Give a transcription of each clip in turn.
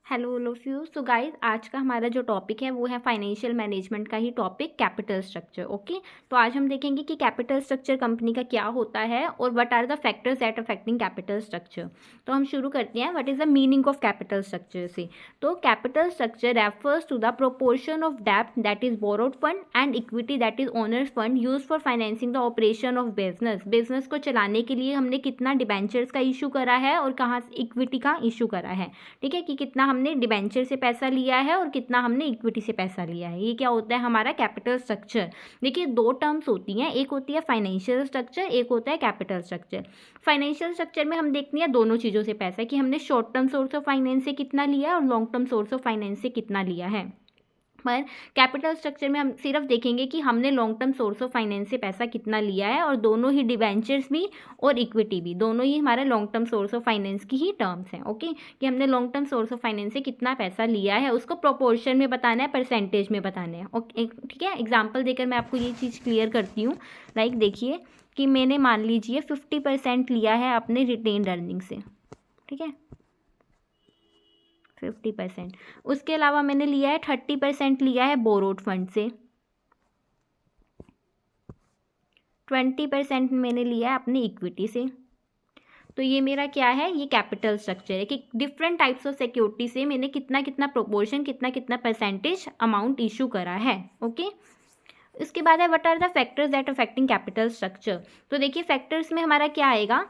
Hello all of you. So guys, आज का हमारा जो टॉपिक है वो है फाइनेंशियल मैनेजमेंट का ही टॉपिक, कैपिटल स्ट्रक्चर। ओके, तो आज हम देखेंगे कि कैपिटल स्ट्रक्चर कंपनी का क्या होता है और what are the factors that affecting capital structure. तो हम शुरू करते हैं, what is the meaning of capital structure से। तो capital structure refers to the proportion of डेब्ट that is borrowed fund and equity that is owners fund use for financing the operation of business. Business को चलाने के लिए हमने कितना debentures का इशू करा है और कहाँ इक्विटी का इशू करा है। ठीक है, कि कितना हमने डिबेंचर से पैसा लिया है और कितना हमने इक्विटी से पैसा लिया है। ये क्या होता है हमारा कैपिटल स्ट्रक्चर। देखिए, दो टर्म्स होती हैं, एक होती है फाइनेंशियल स्ट्रक्चर, एक होता है कैपिटल स्ट्रक्चर। फाइनेंशियल स्ट्रक्चर में हम देखते हैं दोनों चीज़ों से पैसा, कि हमने short term source of finance से कितना लिया है और long term source of finance से कितना लिया है। पर कैपिटल स्ट्रक्चर में हम सिर्फ देखेंगे कि हमने long term source of finance से पैसा कितना लिया है, और दोनों ही डिबेंचर्स भी और इक्विटी भी, दोनों ही हमारे long term source of finance की ही टर्म्स हैं। ओके, कि हमने long term source of finance से कितना पैसा लिया है, उसको प्रोपोर्शन में बताना है, परसेंटेज में बताना है। ओके, ठीक है, एग्जाम्पल देकर मैं आपको ये चीज़ क्लियर करती हूँ। लाइक देखिए कि मैंने मान लीजिए 50% लिया है अपने रिटेन्ड अर्निंग से। ठीक है, 50%। उसके अलावा मैंने लिया है 30% लिया है बोरोड फंड से, 20% मैंने लिया है अपनी इक्विटी से। तो ये मेरा क्या है, ये कैपिटल स्ट्रक्चर है कि डिफरेंट टाइप्स ऑफ सिक्योरिटी से मैंने कितना कितना प्रोपोर्शन, कितना कितना परसेंटेज अमाउंट इशू करा है। ओके, इसके बाद है what are the factors that affecting capital structure. तो देखिए, फैक्टर्स में हमारा क्या आएगा,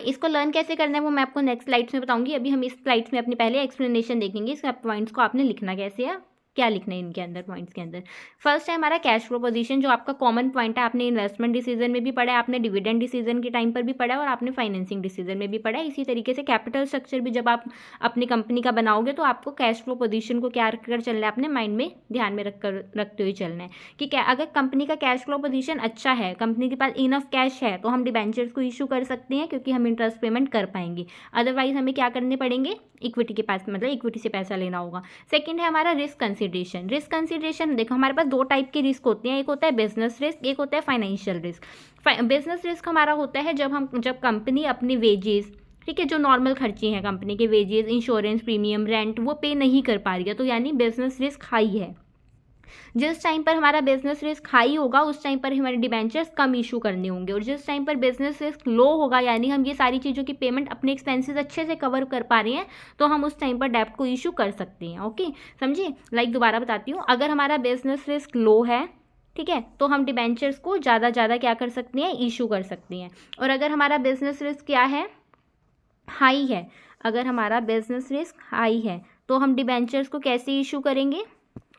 इसको लर्न कैसे करना है वो मैं आपको नेक्स्ट स्लाइड्स में बताऊंगी। अभी हम इस स्लाइड्स में अपनी पहले एक्सप्लेनेशन देखेंगे, इसका पॉइंट्स को आपने लिखना कैसे है, क्या लिखना है इनके अंदर, पॉइंट्स के अंदर। फर्स्ट है हमारा कैश फ्लो पोजीशन, जो आपका कॉमन पॉइंट है, आपने इन्वेस्टमेंट डिसीजन में भी पढ़ा है, आपने डिविडेंड डिसीजन के टाइम पर भी पढ़ा है और आपने फाइनेंसिंग डिसीजन में भी पढ़ा है। इसी तरीके से कैपिटल स्ट्रक्चर भी जब आप अपनी कंपनी का बनाओगे तो आपको कैश फ्लो पोजीशन को क्या रखकर चलना है, अपने माइंड में ध्यान में रखते हुए चलना है कि क्या अगर कंपनी का कैश फ्लो पोजीशन अच्छा है, कंपनी के पास इनफ कैश है, तो हम डिबेंचर्स को इशू कर सकते हैं क्योंकि हम इंटरेस्ट पेमेंट कर पाएंगे। अदरवाइज हमें क्या करने पड़ेंगे, इक्विटी के पास, मतलब इक्विटी से पैसा लेना होगा। सेकंड है हमारा रिस्क कंसिडरेशन। रिस्क कंसिडरेशन देखो, हमारे पास दो टाइप के रिस्क होते हैं, एक होता है बिजनेस रिस्क, एक होता है फाइनेंशियल रिस्क। बिजनेस रिस्क हमारा होता है जब कंपनी अपनी वेजेस, ठीक है, जो नॉर्मल खर्चे हैं कंपनी के, वेजेस, इंश्योरेंस प्रीमियम, रेंट, वो पे नहीं कर पा रही है, तो यानी बिजनेस रिस्क हाई है। जिस टाइम पर हमारा बिजनेस रिस्क हाई होगा उस टाइम पर हमारे डिबेंचर्स कम इशू करने होंगे, और जिस टाइम पर बिजनेस रिस्क लो होगा, यानी हम ये सारी चीज़ों की पेमेंट अपने एक्सपेंसेस अच्छे से कवर कर पा रहे हैं, तो हम उस टाइम पर डेब्ट को इशू कर सकते हैं। ओके, समझिए। लाइक दोबारा बताती हूँ, अगर हमारा बिजनेस रिस्क लो है, ठीक है, तो हम डिबेंचर्स को ज़्यादा क्या कर सकते हैं, इशू कर सकते हैं। और अगर हमारा बिजनेस रिस्क क्या है, हाई है, अगर हमारा बिजनेस रिस्क हाई है तो हम डिबेंचर्स को कैसे इशू करेंगे,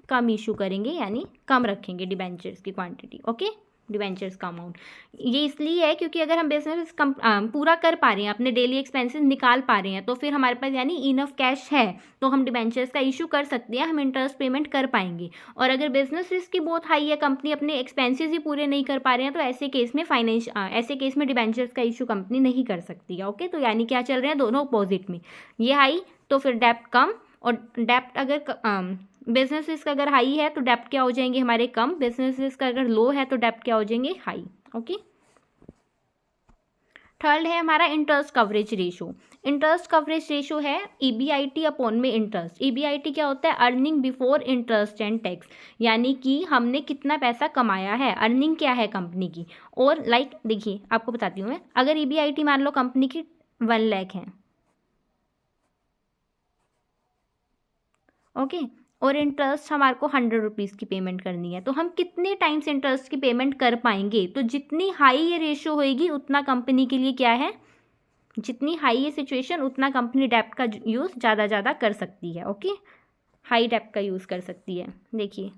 कम इशू करेंगे, यानी कम रखेंगे डिबेंचर्स की क्वांटिटी। ओके, डिबेंचर्स का अमाउंट। ये इसलिए है क्योंकि अगर हम बिजनेस पूरा कर पा रहे हैं, अपने डेली एक्सपेंसेस निकाल पा रहे हैं, तो फिर हमारे पास यानी इनफ कैश है, तो हम डिबेंचर्स का इशू कर सकते हैं, हम इंटरेस्ट पेमेंट कर पाएंगे। और अगर बिजनेस रिस्क की बहुत हाई है, कंपनी अपने एक्सपेंसेस ही पूरे नहीं कर पा रहे हैं, तो ऐसे केस में डिबेंचर्स का इशू कंपनी नहीं कर सकती है। ओके, तो यानी क्या चल रहे हैं, दोनों अपोजिट में। ये हाई तो फिर डेप्ट कम, और डेप्ट अगर बिजनेस रिस्क अगर हाई है तो डेप्ट क्या हो जाएंगे हमारे कम, बिजनेस रिस्क अगर लो है तो डेप्ट क्या हो जाएंगे, हाई। ओके, थर्ड है हमारा interest coverage ratio. Interest coverage ratio है ईबीआईटी अपॉन में इंटरेस्ट। ईबीआईटी क्या होता है, earning before interest and tax, यानी कि हमने कितना पैसा कमाया है, अर्निंग क्या है कंपनी की। और लाइक देखिए, आपको बताती हूँ मैं, अगर ईबीआईटी मान लो कंपनी की 1 लाख है, ओके, और इंटरेस्ट हमारे को 100 रुपीज़ की पेमेंट करनी है, तो हम कितने टाइम्स इंटरेस्ट की पेमेंट कर पाएंगे। तो जितनी हाई ये रेशो होएगी उतना कंपनी के लिए क्या है, जितनी हाई ये सिचुएशन उतना कंपनी डेप्ट का यूज़ ज़्यादा कर सकती है। ओके, हाई डेप्ट का यूज़ कर सकती है। देखिए,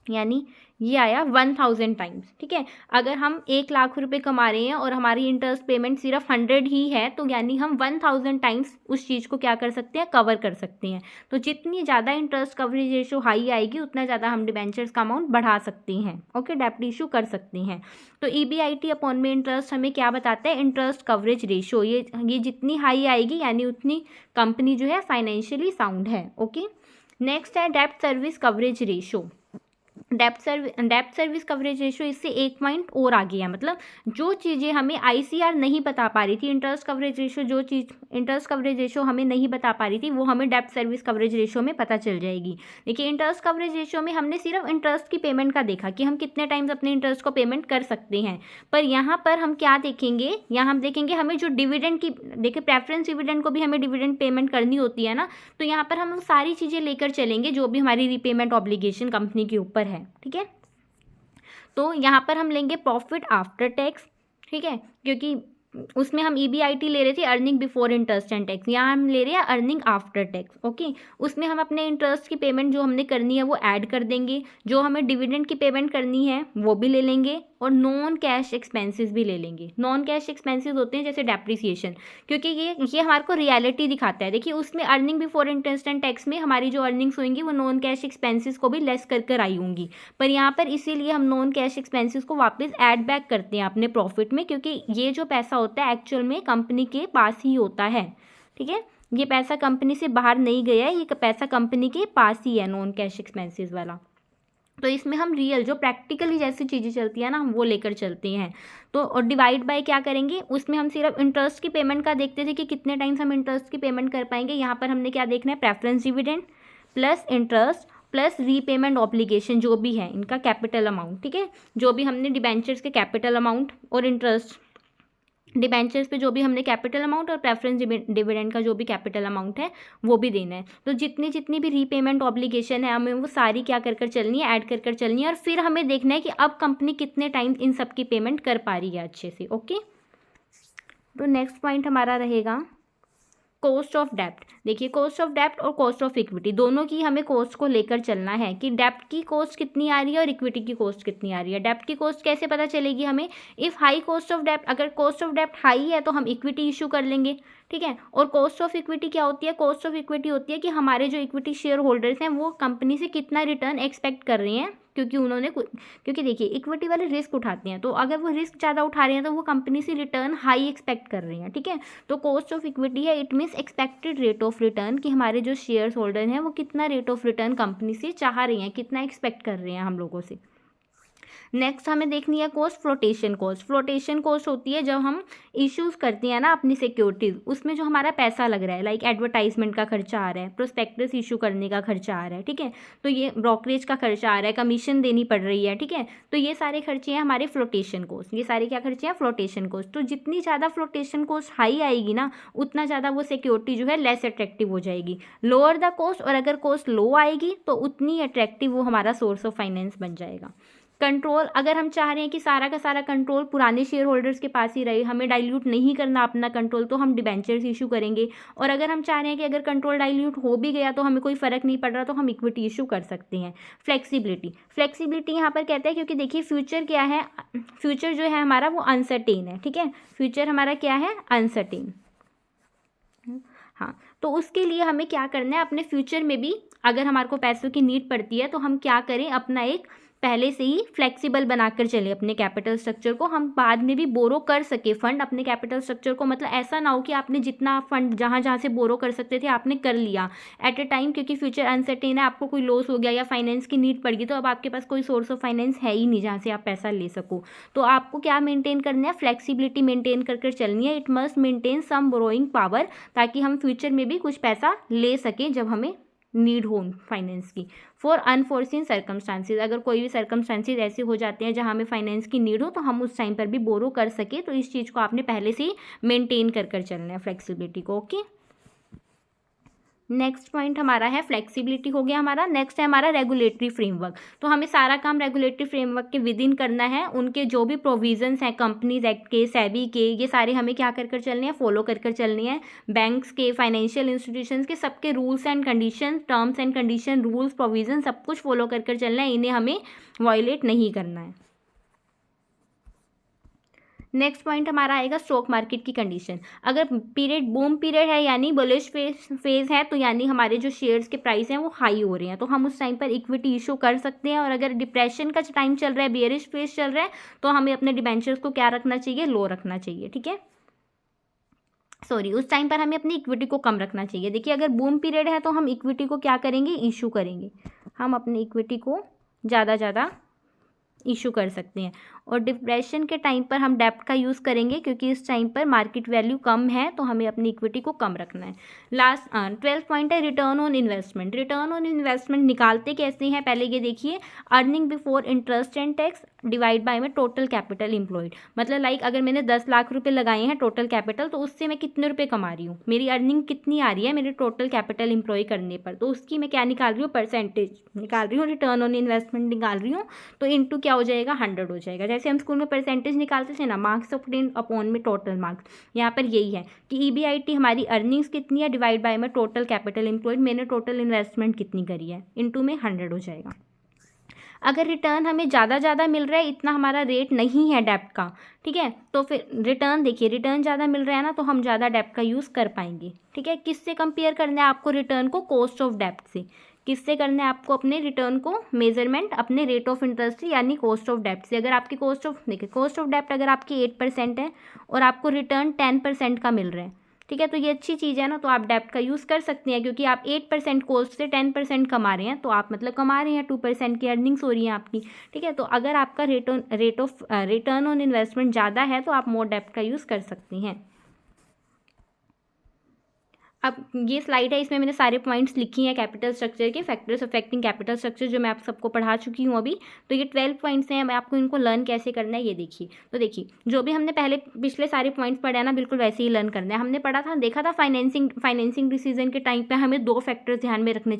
यानी ये आया 1000 टाइम्स। ठीक है, अगर हम 1 लाख रुपए कमा रहे हैं और हमारी इंटरेस्ट पेमेंट सिर्फ 100 ही है, तो यानी हम 1000 टाइम्स उस चीज़ को क्या कर सकते हैं, कवर कर सकते हैं। तो जितनी ज़्यादा इंटरेस्ट कवरेज रेशो हाई आएगी उतना ज़्यादा हम डिबेंचर्स का अमाउंट बढ़ा सकते हैं। ओके, डेप्ट इशू कर सकते हैं। तो ईबीआईटी अपॉन में इंटरेस्ट हमें क्या बताता है, इंटरेस्ट कवरेज रेशो, ये जितनी हाई आएगी यानी उतनी कंपनी जो है फाइनेंशियली साउंड है। ओके, नेक्स्ट है डेप्ट सर्विस कवरेज रेशो। डेब्ट सर्विस कवरेज रेशियो इससे 1 पॉइंट और आ गया। मतलब जो चीज़ें हमें आईसीआर नहीं बता पा रही थी, इंटरेस्ट कवरेज रेशियो हमें नहीं बता पा रही थी, वो हमें डेब्ट सर्विस कवरेज रेशियो में पता चल जाएगी। देखिए इंटरेस्ट कवरेज रेशियो में हमने सिर्फ इंटरेस्ट की पेमेंट का देखा कि हम कितने टाइम्स अपने इंटरेस्ट को पेमेंट कर सकते हैं, पर यहाँ पर हम क्या देखेंगे, यहाँ हम देखेंगे हमें जो डिविडेंड की, देखिए प्रेफरेंस डिविडेंड को भी हमें डिविडेंड पेमेंट करनी होती है ना, तो यहाँ पर हम सारी चीज़ें लेकर चलेंगे जो भी हमारी रीपेमेंट ऑब्लिगेशन कंपनी के ऊपर है। ठीक है, तो यहाँ पर हम लेंगे प्रॉफिट आफ्टर टैक्स। ठीक है, क्योंकि उसमें हम EBIT ले रहे थे, earning before interest and tax, यहाँ हम ले रहे हैं अर्निंग आफ्टर टैक्स। ओके, उसमें हम अपने इंटरेस्ट की पेमेंट जो हमने करनी है वो ऐड कर देंगे, जो हमें डिविडेंड की पेमेंट करनी है वो भी ले लेंगे, और नॉन कैश एक्सपेंसेस भी ले लेंगे। नॉन कैश एक्सपेंसेस होते हैं जैसे डेप्रिसिएशन, क्योंकि ये हमारे को रियलिटी दिखाता है। देखिए उसमें earning before interest and tax में हमारी जो अर्निंग्स होंगी वो नॉन कैश एक्सपेंसेस को भी लेस कर आई होंगी, पर यहाँ पर इसीलिए हम नॉन कैश एक्सपेंसेस को वापस ऐड बैक करते हैं अपने प्रॉफिट में, क्योंकि ये जो पैसा होता है एक्चुअल में कंपनी के पास ही होता है। ठीक है, ये पैसा कंपनी से बाहर नहीं गया है, ये पैसा कंपनी के पास ही है, नॉन कैश एक्सपेंसेस वाला। तो इसमें हम रियल जो प्रैक्टिकली जैसी चीज़ें चलती है ना, हम वो लेकर चलते हैं। तो और डिवाइड बाय क्या करेंगे, उसमें हम सिर्फ इंटरेस्ट की पेमेंट का देखते थे कि कितने टाइम्स हम इंटरेस्ट की पेमेंट कर पाएंगे। यहाँ पर हमने क्या देखना है, preference dividend plus interest plus repayment obligation जो भी है इनका कैपिटल अमाउंट। ठीक है, जो भी हमने डिबेंचर्स के कैपिटल अमाउंट और इंटरेस्ट, डिबेंचर्स पे जो भी हमने कैपिटल अमाउंट और प्रेफरेंस डिविडेंड का जो भी कैपिटल अमाउंट है वो भी देना है। तो जितनी भी रीपेमेंट ऑब्लिगेशन है हमें वो सारी क्या कर चलनी है, ऐड कर चलनी है, और फिर हमें देखना है कि अब कंपनी कितने टाइम इन सब की पेमेंट कर पा रही है अच्छे से। ओके, तो नेक्स्ट पॉइंट हमारा रहेगा कॉस्ट ऑफ डेप्ट। देखिए कॉस्ट ऑफ डेप्ट और कॉस्ट ऑफ इक्विटी दोनों की हमें कॉस्ट को लेकर चलना है कि डेप्ट की कॉस्ट कितनी आ रही है और इक्विटी की कॉस्ट कितनी आ रही है। डेप्ट की कॉस्ट कैसे पता चलेगी हमें, इफ़ हाई कॉस्ट ऑफ डेप्ट, अगर कॉस्ट ऑफ डेप्ट हाई है तो हम इक्विटी इशू कर लेंगे। ठीक है, और कॉस्ट ऑफ इक्विटी क्या होती है, कॉस्ट ऑफ इक्विटी होती है कि हमारे जो इक्विटी शेयर होल्डर्स हैं वो कंपनी से कितना रिटर्न एक्सपेक्ट कर रहे हैं, क्योंकि देखिए इक्विटी वाले रिस्क उठाते हैं, तो अगर वो रिस्क ज़्यादा उठा रहे हैं तो वो कंपनी से रिटर्न हाई एक्सपेक्ट कर रहे हैं। ठीक है, तो कॉस्ट ऑफ इक्विटी है, it means expected rate of return, कि हमारे जो शेयर होल्डर हैं वो कितना रेट ऑफ रिटर्न कंपनी से चाह रहे हैं, कितना एक्सपेक्ट कर रहे हैं हम लोगों से। नेक्स्ट हमें देखनी है cost, flotation cost. Flotation cost होती है जब हम इश्यूज़ करते हैं ना अपनी सिक्योरिटीज़, उसमें जो हमारा पैसा लग रहा है, लाइक एडवर्टाइजमेंट का खर्चा आ रहा है, प्रोस्पेक्टस इशू करने का खर्चा आ रहा है। ठीक है, तो ये ब्रोकरेज का खर्चा आ रहा है, कमीशन देनी पड़ रही है। ठीक है, तो ये सारे खर्चे हैं हमारे फ्लोटेशन कॉस्ट। ये सारे क्या खर्चे हैं, फ्लोटेशन कॉस्ट। तो जितनी ज़्यादा फ्लोटेशन कॉस्ट हाई आएगी ना, उतना ज़्यादा वो सिक्योरिटी जो है लेस अट्रैक्टिव हो जाएगी। लोअर द कॉस्ट, और अगर कॉस्ट लो आएगी तो उतनी अट्रैक्टिव वो हमारा सोर्स ऑफ फाइनेंस बन जाएगा। कंट्रोल, अगर हम चाह रहे हैं कि सारा का सारा कंट्रोल पुराने शेयर होल्डर्स के पास ही रहे, हमें डाइल्यूट नहीं करना अपना कंट्रोल, तो हम डिबेंचर्स इशू करेंगे। और अगर हम चाह रहे हैं कि अगर कंट्रोल डाइल्यूट हो भी गया तो हमें कोई फ़र्क नहीं पड़ रहा, तो हम इक्विटी इशू कर सकते हैं। फ्लेक्सिबिलिटी यहाँ पर कहते हैं, क्योंकि देखिए फ्यूचर क्या है, फ्यूचर जो है हमारा वो अनसर्टेन है। ठीक है, फ्यूचर हमारा क्या है, अनसर्टेन। हाँ, तो उसके लिए हमें क्या करना है, अपने फ्यूचर में भी अगर हमारे को पैसों की नीड पड़ती है तो हम क्या करें, अपना एक पहले से ही फ्लेक्सिबल बनाकर चले अपने कैपिटल स्ट्रक्चर को, हम बाद में भी बोरो कर सके फंड अपने कैपिटल स्ट्रक्चर को। मतलब ऐसा ना हो कि आपने जितना फंड जहाँ जहाँ से बोरो कर सकते थे आपने कर लिया एट ए टाइम, क्योंकि फ्यूचर अनसर्टेन है, आपको कोई लॉस हो गया या फाइनेंस की नीड पड़ गई तो अब आपके पास कोई सोर्स ऑफ फाइनेंस है ही नहीं जहाँ से आप पैसा ले सको। तो आपको क्या मेंटेन करना है, फ्लेक्सिबिलिटी मेंटेन करके चलनी है। It must maintain some borrowing power, ताकि हम फ्यूचर में भी कुछ पैसा ले सकें जब हमें नीड हो फाइनेंस की। फॉर अनफोर्सिन सर्कमस्टांसिस, अगर कोई भी सर्कमस्टांसिस ऐसे हो जाते हैं जहाँ हमें फाइनेंस की नीड हो तो हम उस टाइम पर भी बोरो कर सके। तो इस चीज़ को आपने पहले से ही मेंटेन कर चलना है, फ्लेक्सिबिलिटी को। ओके, नेक्स्ट पॉइंट हमारा है फ्लेक्सिबिलिटी हो गया हमारा। नेक्स्ट है हमारा रेगुलेटरी फ्रेमवर्क। तो हमें सारा काम रेगुलेटरी फ्रेमवर्क के विद इन करना है। उनके जो भी प्रोविजंस हैं कंपनीज एक्ट के, सेबी के, ये सारे हमें क्या कर चलने हैं, फॉलो कर चलने हैं। बैंक्स के, फाइनेंशियल इंस्टीट्यूशंस के, सबके rules and condition, terms and condition, rules, provision सब कुछ फॉलो कर चलना है, इन्हें हमें वायलेट नहीं करना है। नेक्स्ट पॉइंट हमारा आएगा स्टॉक मार्केट की कंडीशन। अगर पीरियड बूम पीरियड है यानी बुलिश फेज है, तो यानी हमारे जो शेयर्स के प्राइस हैं वो हाई हो रहे हैं, तो हम उस टाइम पर इक्विटी इशू कर सकते हैं। और अगर डिप्रेशन का टाइम चल रहा है, बेयरिश फेज चल रहा है, तो हमें अपने डिबेंचर्स को क्या रखना चाहिए, लो रखना चाहिए। ठीक है, सॉरी, उस टाइम पर हमें अपनी इक्विटी को कम रखना चाहिए। देखिए अगर बूम पीरियड है तो हम इक्विटी को क्या करेंगे, इशू करेंगे, हम अपनी इक्विटी को ज़्यादा इशू कर सकते हैं। और डिप्रेशन के टाइम पर हम डेप्ट का यूज़ करेंगे क्योंकि इस टाइम पर मार्केट वैल्यू कम है, तो हमें अपनी इक्विटी को कम रखना है। लास्ट 12th पॉइंट है return on investment. Return on investment निकालते कैसे हैं, पहले ये देखिए, earning before interest and tax divide by में टोटल कैपिटल एम्प्लॉयड। मतलब लाइक अगर मैंने 10 लाख रुपए लगाए हैं टोटल कैपिटल, तो उससे मैं कितने रुपए कमा रही हूँ, मेरी अर्निंग कितनी आ रही है मेरे टोटल कैपिटल एम्प्लॉय करने पर, तो उसकी मैं क्या निकाल रही हूँ, परसेंटेज निकाल रही हूँ, रिटर्न ऑन इन्वेस्टमेंट निकाल रही हूँ। तो इनटू क्या हो जाएगा, 100 हो जाएगा। जैसे हम स्कूल में परसेंटेज निकालते थे ना, मार्क्स ऑफ अपॉन में टोटल मार्क्स, यहाँ पर यही है कि EBIT हमारी अर्निंग्स कितनी है डिवाइड बाय में टोटल कैपिटल एम्प्लॉयड, मैंने टोटल इन्वेस्टमेंट कितनी करी है, इनटू में 100 हो जाएगा। अगर रिटर्न हमें ज़्यादा मिल रहा है, इतना हमारा रेट नहीं है डेप्ट का, ठीक है, तो फिर रिटर्न देखिए, रिटर्न ज़्यादा मिल रहा है ना, तो हम ज़्यादा डेप्ट का यूज़ कर पाएंगे। ठीक है, किससे कंपेयर करना है आपको रिटर्न को, कॉस्ट ऑफ डेप्ट से। किससे करना है आपको अपने रिटर्न को मेजरमेंट, अपने रेट ऑफ इंटरेस्ट यानी कॉस्ट ऑफ डेप्ट से। अगर आपकी कॉस्ट ऑफ देखिए, कॉस्ट ऑफ डेप्ट अगर आपकी 8% है और आपको रिटर्न 10% का मिल रहा है, ठीक है, तो ये अच्छी चीज़ है ना, तो आप डेप्ट का यूज़ कर सकते हैं क्योंकि आप 8% कॉस्ट से 10% कमा रहे हैं, तो आप मतलब कमा रहे हैं 2% की अर्निंग्स हो रही है आपकी। ठीक है, तो अगर आपका रिटर्न ऑन इन्वेस्टमेंट ज़्यादा है तो आप मोर डेप्ट का यूज़ कर सकती हैं। अब ये स्लाइड है, इसमें मैंने सारे पॉइंट्स लिखी हैं कैपिटल स्ट्रक्चर के, फैक्टर्स अफेक्टिंग कैपिटल स्ट्रक्चर, जो मैं आप सबको पढ़ा चुकी हूँ अभी। तो ये 12 पॉइंट्स हैं, मैं आपको इनको लर्न कैसे करना है ये देखिए। तो देखिए, जो भी हमने पहले पिछले सारे पॉइंट्स पढ़े हैं ना, बिल्कुल वैसे ही लर्न करना है। हमने पढ़ा था, देखा था फाइनेंसिंग डिसीजन के टाइम पर हमें 2 फैक्टर्स ध्यान में रखने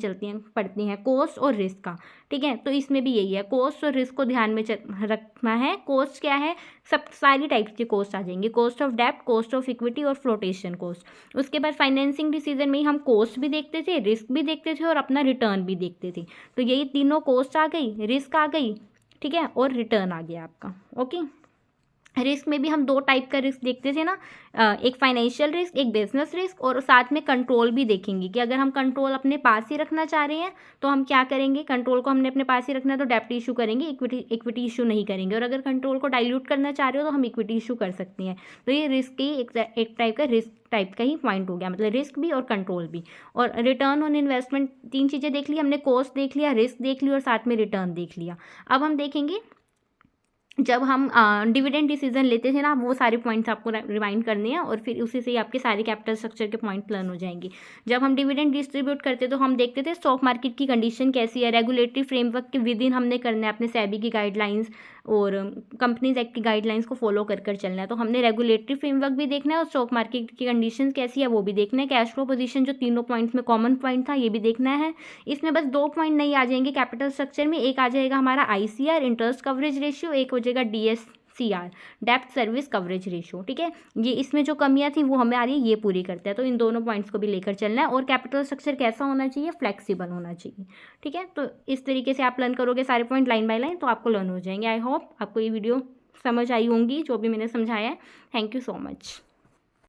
पड़ती हैं, कॉस्ट और रिस्क का। ठीक है, तो इसमें भी यही है, कॉस्ट और रिस्क को ध्यान में रखना है। कॉस्ट क्या है, सब सारी टाइप्स की कॉस्ट आ जाएंगी, कॉस्ट ऑफ डेप्ट, कॉस्ट ऑफ इक्विटी और फ्लोटेशन कॉस्ट। उसके बाद फाइनेंसिंग डिसीजन में ही हम कॉस्ट भी देखते थे, रिस्क भी देखते थे और अपना रिटर्न भी देखते थे। तो यही तीनों, कॉस्ट आ गई, रिस्क आ गई, ठीक है, और रिटर्न आ गया आपका। ओके, रिस्क में भी हम 2 टाइप का रिस्क देखते थे ना, एक फाइनेंशियल रिस्क, एक बिजनेस रिस्क, और साथ में कंट्रोल भी देखेंगे कि अगर हम कंट्रोल अपने पास ही रखना चाह रहे हैं तो हम क्या करेंगे, कंट्रोल को हमने अपने पास ही रखना है तो डेप्ट इशू करेंगे, इक्विटी इशू नहीं करेंगे। और अगर कंट्रोल को डाइल्यूट करना चाह रहे हो तो हम इक्विटी इशू कर सकती हैं। तो ये रिस्क ही एक टाइप का रिस्क टाइप का ही पॉइंट हो गया, मतलब रिस्क भी और कंट्रोल भी। और रिटर्न ऑन इन्वेस्टमेंट 3 चीज़ें देख ली हमने, कॉस्ट देख लिया, रिस्क देख लिया और साथ में रिटर्न देख लिया। अब हम देखेंगे जब हम डिविडेंड डिसीजन लेते थे ना, वो सारे पॉइंट्स आपको रिमाइंड करने हैं और फिर उसी से ही आपके सारे कैपिटल स्ट्रक्चर के पॉइंट लर्न हो जाएंगे। जब हम डिविडेंड डिस्ट्रीब्यूट करते तो हम देखते थे स्टॉक मार्केट की कंडीशन कैसी है, रेगुलेटरी फ्रेमवर्क के विद इन हमने करना है, अपने सेबी की गाइडलाइंस और कंपनीज एक्ट की गाइडलाइंस को फॉलो कर चलना है। तो हमने रेगुलेटरी फ्रेमवर्क भी देखना है और स्टॉक मार्केट की कंडीशन कैसी है वो भी देखना है। कैश फ्लो पोजीशन जो तीनों पॉइंट्स में कॉमन पॉइंट था, ये भी देखना है। इसमें बस 2 पॉइंट नहीं आ जाएंगे कैपिटल स्ट्रक्चर में, एक आ जाएगा हमारा ICR इंटरेस्ट कवरेज रेशियो, एक हो जाएगा DSCR डेप्ट सर्विस कवरेज रेशियो। ठीक है, ये इसमें जो कमियां थी वो हमें आ रही है, ये पूरी करते हैं। तो इन दोनों पॉइंट्स को भी लेकर चलना है। और कैपिटल स्ट्रक्चर कैसा होना चाहिए, फ्लेक्सिबल होना चाहिए। ठीक है, तो इस तरीके से आप लर्न करोगे सारे पॉइंट लाइन बाय लाइन, तो आपको लर्न हो जाएंगे। आई होप आपको ये वीडियो समझ आई होंगी जो भी मैंने समझाया है। Thank you so much.